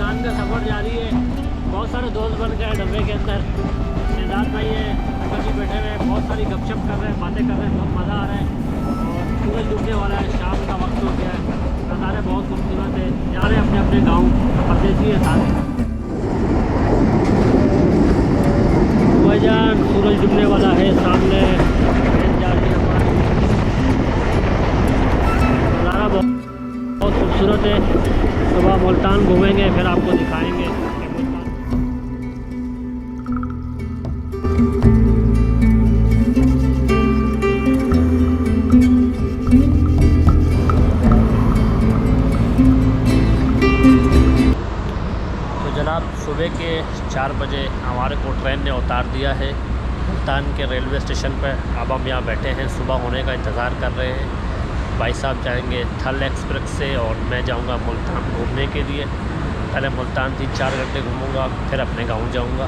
मुल्तान का सफ़र जारी है। बहुत सारे दोस्त बन गए डब्बे के अंदर। शहजाद भाई है, अंकल जी बैठे हुए हैं, बहुत सारी गपशप कर रहे हैं, बातें कर रहे हैं, बहुत मज़ा आ रहा है। और सूरज डूबने वाला है, शाम का वक्त हो गया है, नज़ारे बहुत खूबसूरत है। जा रहे हैं अपने अपने गाँव, परदेसी है सारे। भाईजान सूरज डूबने वाला है, सामने ट्रेन जा रही है हमारी। नज़ारा बहुत खूबसूरत है। सुबह मुल्तान घूमेंगे, फिर आपको दिखाएंगे कि मुल्तान। तो जनाब सुबह के 4 बजे हमारे को ट्रेन ने उतार दिया है मुल्तान के रेलवे स्टेशन पर। अब हम यहाँ बैठे हैं, सुबह होने का इंतज़ार कर रहे हैं। भाई साहब जाएंगे थल एक्सप्रेस से और मैं जाऊंगा मुल्तान घूमने के लिए। पहले मुल्तान 3-4 घंटे घूमूंगा, फिर अपने गांव जाऊंगा।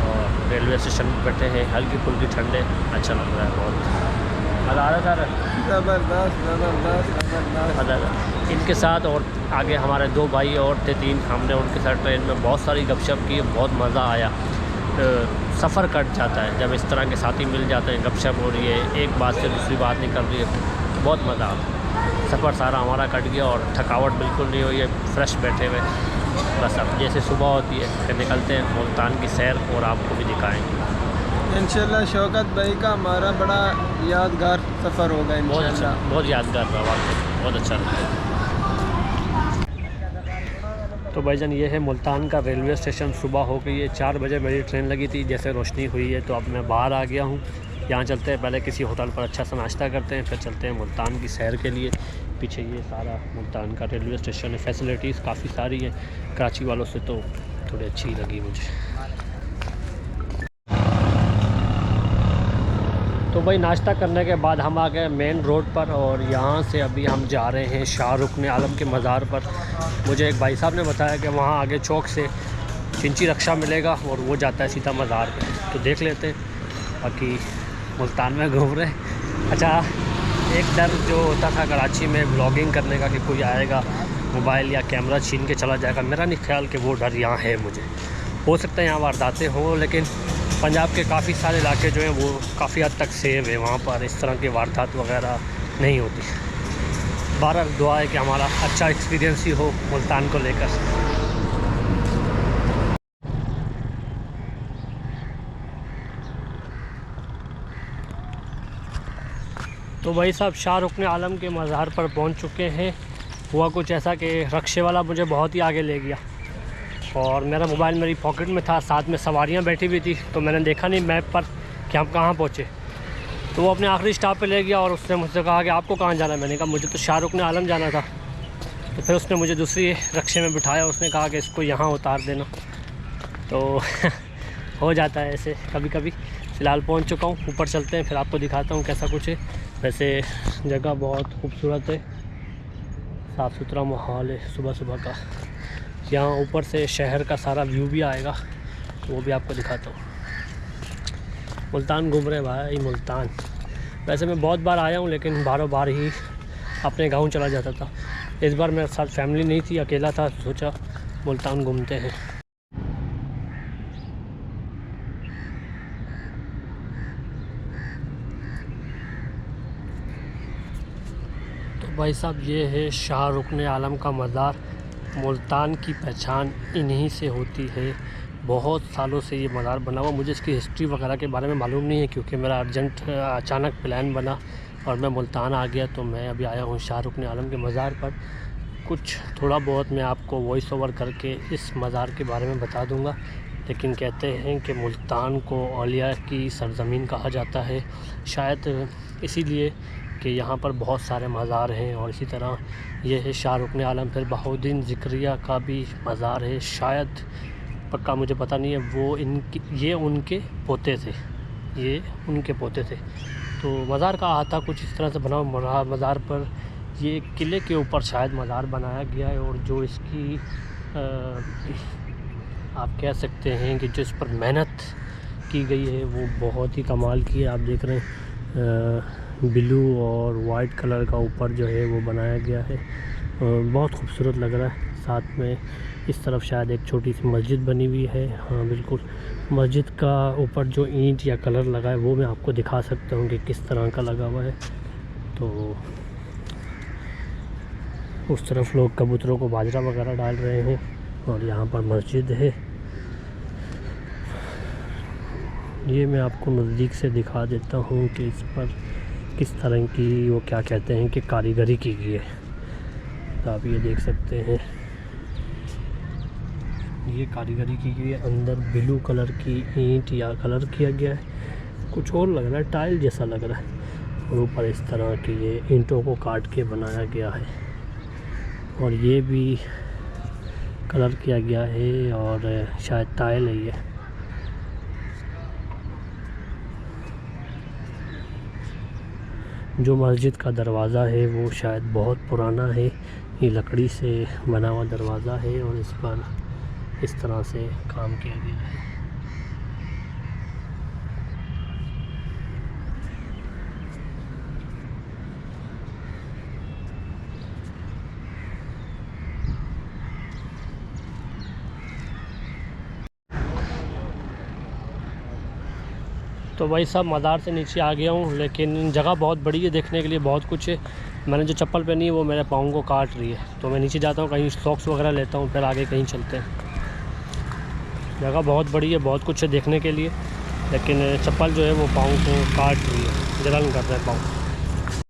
और रेलवे स्टेशन पर बैठे हैं, हल्की फुल्की ठंडे, अच्छा लग रहा है बहुत। मज़ा आ रहा है, ज़बरदस्त ज़बरदस्त ज़बरदस्त। इनके साथ और आगे हमारे 2 भाई और थे 3, हमने उनके साथ ट्रेन में बहुत सारी गपशप की, बहुत मज़ा आया। सफ़र कट जाता है जब इस तरह के साथी मिल जाते हैं, गपशप हो रही है, एक बात से दूसरी बात निकल रही है, बहुत मज़ा आता है। सफ़र सारा हमारा कट गया और थकावट बिल्कुल नहीं हुई है, फ्रेश बैठे हुए। बस अब जैसे सुबह होती है फिर निकलते हैं मुल्तान की सैर और आपको भी दिखाएंगे इंशाल्लाह। शौकत भाई का हमारा बड़ा यादगार सफ़र होगा इंशाल्लाह। बहुत अच्छा, बहुत यादगार रहा, बहुत अच्छा रहा। तो भाईजान ये है मुल्तान का रेलवे स्टेशन। सुबह हो गई है, 4 बजे मेरी ट्रेन लगी थी, जैसे रोशनी हुई है तो अब मैं बाहर आ गया हूँ। यहाँ चलते हैं, पहले किसी होटल पर अच्छा सा नाश्ता करते हैं, फिर चलते हैं मुल्तान की सैर के लिए। पीछे ये सारा मुल्तान का रेलवे स्टेशन है, फैसिलिटीज़ काफ़ी सारी हैं, कराची वालों से तो थोड़ी अच्छी लगी मुझे। तो भाई नाश्ता करने के बाद हम आ गए मेन रोड पर और यहाँ से अभी हम जा रहे हैं शाहरुख आलम के मज़ार पर। मुझे एक भाई साहब ने बताया कि वहाँ आगे चौक से चिंची रक्षा मिलेगा और वो जाता है सीधा मज़ार पे, तो देख लेते हैं। बाकी मुल्तान में घूम रहे। अच्छा, एक डर जो होता था कराची में ब्लॉगिंग करने का कि कोई आएगा मोबाइल या कैमरा छीन के चला जाएगा, मेरा नहीं ख्याल कि वो डर यहाँ है। मुझे हो सकता है यहाँ वारदातें हों, लेकिन पंजाब के काफ़ी सारे इलाके जो हैं वो काफ़ी हद तक सेव है, वहाँ पर इस तरह की वारदात वगैरह नहीं होती। बहरहाल दुआ है कि हमारा अच्छा एक्सपीरियंस ही हो मुल्तान को लेकर। तो भाई साहब शाहरुख आलम के मज़ार पर पहुंच चुके हैं। हुआ कुछ ऐसा कि रक्शे वाला मुझे बहुत ही आगे ले गया और मेरा मोबाइल मेरी पॉकेट में था, साथ में सवारियां बैठी हुई थी, तो मैंने देखा नहीं मैप पर कि हम कहाँ पहुँचे। तो वो अपने आखिरी स्टॉप पे ले गया और उसने मुझसे कहा कि आपको कहाँ जाना है। मैंने कहा मुझे तो शाहरुख आलम जाना था। तो फिर उसने मुझे दूसरी रक्शे में बिठाया, उसने कहा कि इसको यहाँ उतार देना। तो हो जाता है ऐसे कभी कभी। फ़िलहाल पहुँच चुका हूँ, ऊपर चलते हैं, फिर आपको दिखाता हूँ कैसा कुछ है। वैसे जगह बहुत खूबसूरत है, साफ़ सुथरा माहौल है सुबह सुबह का। यहाँ ऊपर से शहर का सारा व्यू भी आएगा, तो वो भी आपको दिखाता हूँ। मुल्तान घूम रहे भाई, मुल्तान। वैसे मैं बहुत बार आया हूँ, लेकिन बारों बार ही अपने गांव चला जाता था। इस बार मेरे साथ फैमिली नहीं थी, अकेला था, सोचा मुल्तान घूमते हैं। तो भाई साहब ये है शाहरुख आलम का मज़ार। मुल्तान की पहचान इन्हीं से होती है। बहुत सालों से ये मज़ार बना हुआ। मुझे इसकी हिस्ट्री वगैरह के बारे में मालूम नहीं है, क्योंकि मेरा अचानक प्लान बना और मैं मुल्तान आ गया। तो मैं अभी आया हूँ शाहरुख आलम के मज़ार पर। कुछ थोड़ा बहुत मैं आपको वॉइस ओवर करके इस मज़ार के बारे में बता दूँगा। लेकिन कहते हैं कि मुल्तान को औलिया की सरज़मीन कहा जाता है, शायद इसीलिए कि यहाँ पर बहुत सारे मज़ार हैं। और इसी तरह ये है शाहरुख आलम। फिर बहाउद्दीन ज़िक्रिया का भी मज़ार है, शायद, पक्का मुझे पता नहीं है। वो ये उनके पोते थे, ये उनके पोते थे। तो मज़ार का अहाता कुछ इस तरह से बना हुआ। मज़ार पर ये किले के ऊपर शायद मज़ार बनाया गया है, और जो इसकी आप कह सकते हैं कि जो इस पर मेहनत की गई है वो बहुत ही कमाल की है। आप देख रहे हैं ब्लू और वाइट कलर का ऊपर जो है वो बनाया गया है, बहुत खूबसूरत लग रहा है। साथ में इस तरफ शायद एक छोटी सी मस्जिद बनी हुई है। हाँ बिल्कुल, मस्जिद का ऊपर जो ईंट या कलर लगा है वो मैं आपको दिखा सकता हूँ कि किस तरह का लगा हुआ है। तो उस तरफ लोग कबूतरों को बाजरा वगैरह डाल रहे हैं और यहाँ पर मस्जिद है। ये मैं आपको नज़दीक से दिखा देता हूँ कि इस पर किस तरह की वो क्या कहते हैं कि कारीगरी की गई है। तो आप ये देख सकते हैं, ये कारीगरी की गई है। अंदर ब्लू कलर की ईंट या कलर किया गया है, कुछ और लग रहा है, टाइल जैसा लग रहा है। और ऊपर इस तरह की ये ईंटों को काट के बनाया गया है और ये भी कलर किया गया है और शायद टाइल है ये। जो मस्जिद का दरवाज़ा है वो शायद बहुत पुराना है, ये लकड़ी से बना हुआ दरवाज़ा है और इस पर इस तरह से काम किया गया है। तो भाई साहब मज़ार से नीचे आ गया हूँ, लेकिन जगह बहुत बड़ी है, देखने के लिए बहुत कुछ है। मैंने जो चप्पल पहनी है वो मेरे पाँव को काट रही है, तो मैं नीचे जाता हूँ, कहीं सॉक्स वगैरह लेता हूँ, फिर आगे कहीं चलते हैं। जगह बहुत बड़ी है, बहुत कुछ है देखने के लिए, लेकिन चप्पल जो है वो पाँव को काट रही है, जलन कर रहा है पाँव।